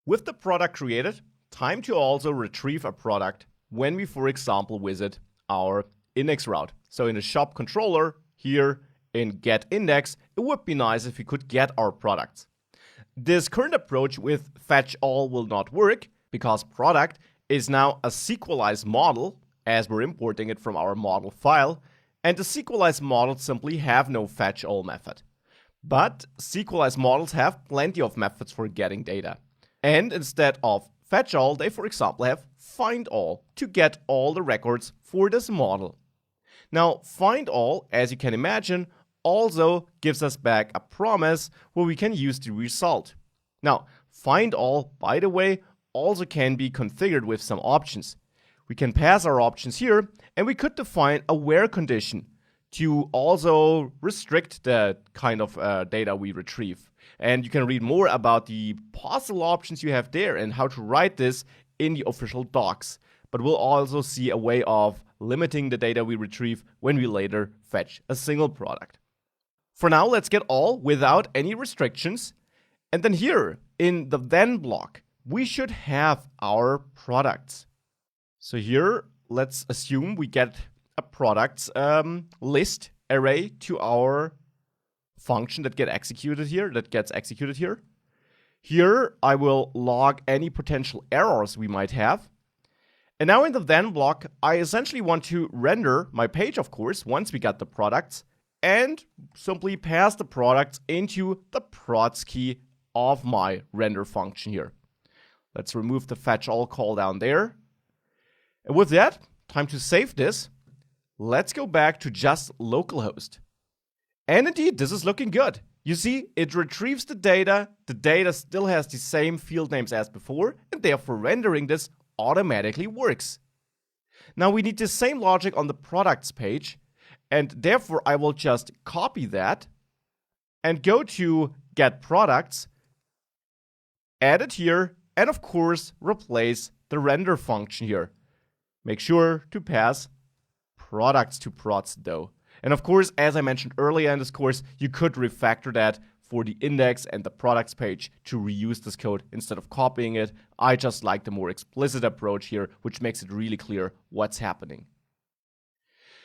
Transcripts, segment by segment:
With the product created, time to also retrieve a product when we, for example, visit our index route. So in the shop controller here in get index, it would be nice if we could get our products. This current approach with fetch all will not work because product is now a Sequelizer model as we're importing it from our model file, and the Sequelizer models simply have no fetch all method. But Sequelizer models have plenty of methods for getting data. And instead of fetch all, they for example have find all to get all the records for this model. Now find all, as you can imagine, also gives us back a promise where we can use the result. Now find all, by the way, also can be configured with some options. We can pass our options here, and we could define a where condition to also restrict the kind of data we retrieve. And you can read more about the possible options you have there and how to write this in the official docs. But we'll also see a way of limiting the data we retrieve when we later fetch a single product. For now, let's get all without any restrictions. And then here in the then block, we should have our products. So here, let's assume we get a products list array to our function that gets executed here. Here, I will log any potential errors we might have. And now in the then block, I essentially want to render my page, of course, once we got the products, and simply pass the products into the prods key of my render function here. Let's remove the fetch all call down there. And with that, time to save this. Let's go back to just localhost. And indeed, this is looking good. You see, it retrieves the data still has the same field names as before, and therefore rendering this automatically works. Now we need the same logic on the products page, and therefore I will just copy that and go to get products, add it here, and of course replace the render function here. Make sure to pass products to prods though. And of course, as I mentioned earlier in this course, you could refactor that for the index and the products page to reuse this code instead of copying it. I just like the more explicit approach here, which makes it really clear what's happening.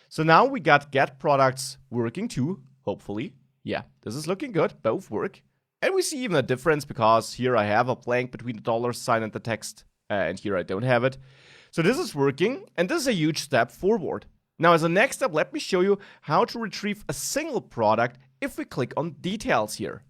So now we got get products working too, hopefully. Yeah, this is looking good, both work. And we see even a difference because here I have a blank between the dollar sign and the text, and here I don't have it. So this is working, and this is a huge step forward. Now as a next step, let me show you how to retrieve a single product if we click on details here.